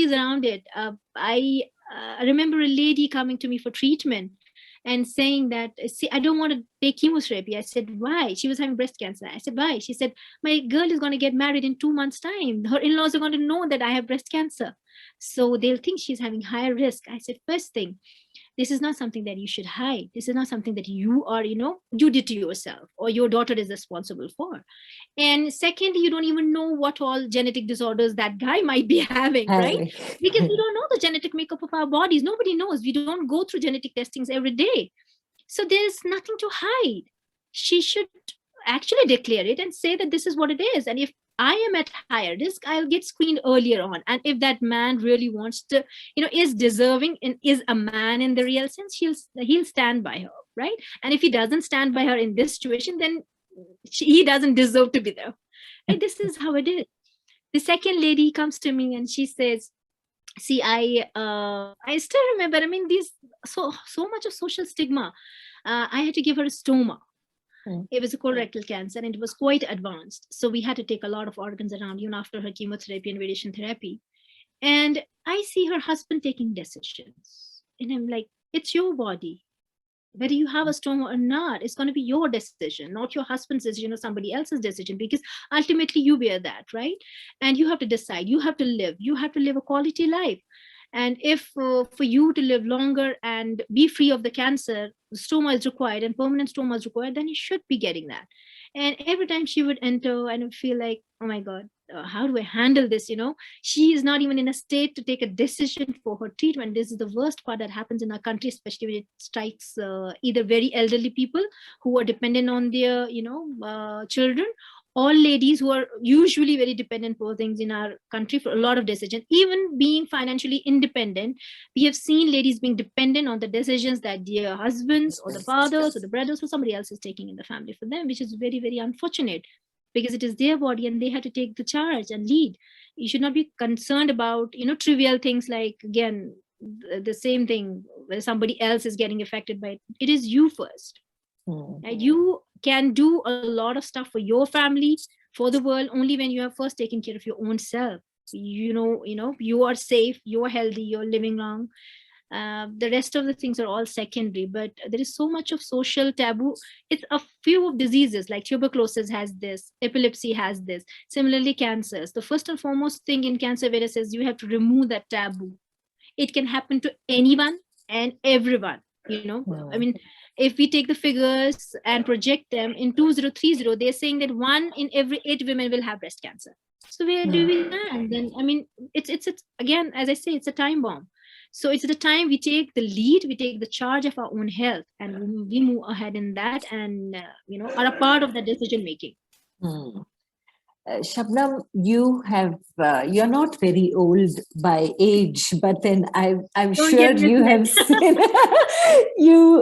studies around it. I remember a lady coming to me for treatment and saying that, see, I don't want to take chemotherapy. I said, why? She was having breast cancer. I said, why? She said, my girl is going to get married in 2 months' time. Her in-laws are going to know that I have breast cancer. So they'll think she's having higher risk. I said, first thing, this is not something that you should hide. This is not something that you are, you did to yourself or your daughter is responsible for. And second, you don't even know what all genetic disorders that guy might be having, right? Because we don't know the genetic makeup of our bodies. Nobody knows. We don't go through genetic testings every day. So there's nothing to hide. She should actually declare it and say that this is what it is. And if I am at higher risk, I'll get screened earlier on. And if that man really wants to, is deserving and is a man in the real sense, he'll stand by her, right? And if he doesn't stand by her in this situation, then he doesn't deserve to be there. And this is how it is. The second lady comes to me and she says, see, I still remember, these so much of social stigma. I had to give her a stoma. It was a colorectal cancer and it was quite advanced. So we had to take a lot of organs around, even after her chemotherapy and radiation therapy. And I see her husband taking decisions. And I'm like, it's your body. Whether you have a stoma or not, it's going to be your decision, not your husband's decision or somebody else's decision, because ultimately you bear that, right? And you have to decide, you have to live a quality life. And if for you to live longer and be free of the cancer, stoma is required and permanent stoma is required, then you should be getting that. And every time she would enter, and I would feel like, oh my God, how do I handle this? She is not even in a state to take a decision for her treatment. This is the worst part that happens in our country, especially when it strikes either very elderly people who are dependent on their, children, or ladies who are usually very dependent for things in our country for a lot of decisions. Even being financially independent, we have seen ladies being dependent on the decisions that their husbands or the fathers or the brothers or somebody else is taking in the family for them, which is very, very unfortunate, because it is their body and they have to take the charge and lead. You should not be concerned about, trivial things like, again, the same thing where somebody else is getting affected by it. It is you first. You can do a lot of stuff for your family, for the world, only when you have first taken care of your own self. You are safe, you're healthy, you're living long. The rest of the things are all secondary, but there is so much of social taboo. It's a few of diseases like tuberculosis has this, epilepsy has this, similarly cancers. The first and foremost thing in cancer virus is you have to remove that taboo. It can happen to anyone and everyone. If we take the figures and project them in 2030, they're saying that 1 in every 8 women will have breast cancer. So where do we stand? Then it's again, as I say, it's a time bomb. So it's the time we take the lead, we take the charge of our own health, and we move ahead in that, and are a part of the decision making. Shabnam, you're not very old by age, but then I'm sure you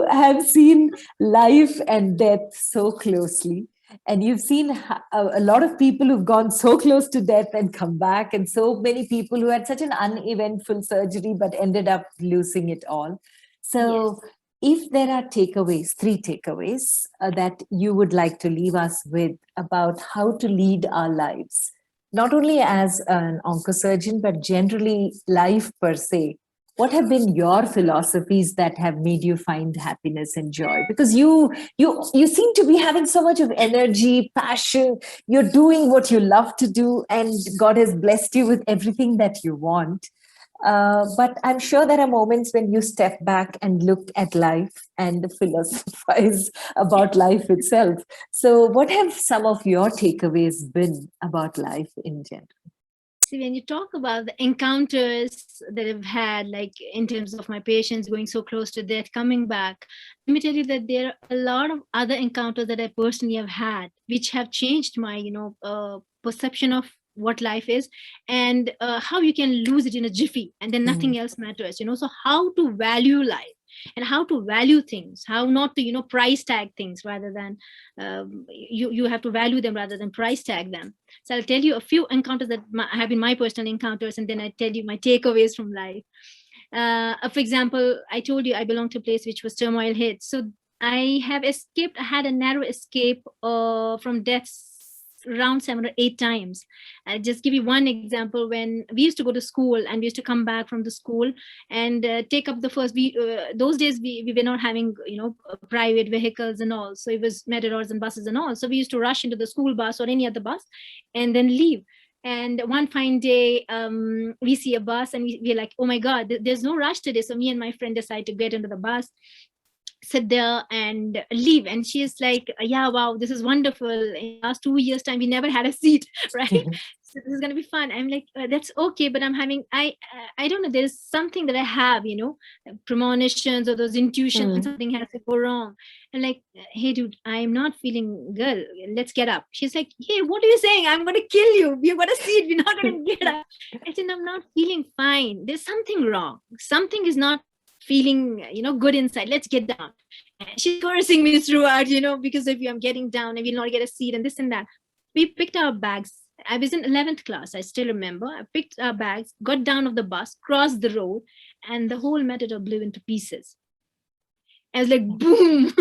have seen life and death so closely, and you've seen a lot of people who've gone so close to death and come back, and so many people who had such an uneventful surgery but ended up losing it all. So. Yes. If there are takeaways, 3 takeaways that you would like to leave us with about how to lead our lives, not only as an oncosurgeon, but generally life per se, what have been your philosophies that have made you find happiness and joy? Because you seem to be having so much of energy, passion, you're doing what you love to do, and God has blessed you with everything that you want. But I'm sure there are moments when you step back and look at life and philosophize about life itself. So what have some of your takeaways been about life in general? See, when you talk about the encounters that I've had, like in terms of my patients going so close to death, coming back, let me tell you that there are a lot of other encounters that I personally have had, which have changed my, perception of what life is, and how you can lose it in a jiffy and then nothing else matters. So how to value life and how to value things, how not to price tag things, rather than you have to value them rather than price tag them. So I'll tell you a few encounters that have been my personal encounters, and then I tell you my takeaways from life. For example, I told you I belong to a place which was turmoil hit, so I have escaped. I had a narrow escape from deaths around 7 or 8 times. I'll just give you one example. When we used to go to school and we used to come back from the school and take up the first, those days we were not having, private vehicles and all. So it was meteors and buses and all. So we used to rush into the school bus or any other bus and then leave. And one fine day, we see a bus and we're like, oh my God, there's no rush today. So me and my friend decide to get into the bus, sit there and leave. And she's like, yeah, wow, this is wonderful. In the last 2 years time, we never had a seat, right? So this is going to be fun. I'm like, that's okay, but I'm having, I don't know, there's something that I have, premonitions or those intuitions, something has to go wrong. And like, hey dude, I'm not feeling good, let's get up. She's like, hey, what are you saying? I'm going to kill you, we've got a seat, we're not going to get up. I said, I'm not feeling fine, there's something wrong, something is not feeling good inside, let's get down. And she's cursing me throughout, because if I'm getting down and we'll not get a seat and this and that. We picked our bags. I was in 11th class, I still remember. I picked our bags, got down of the bus, crossed the road, and the whole matador blew into pieces. I was like, boom.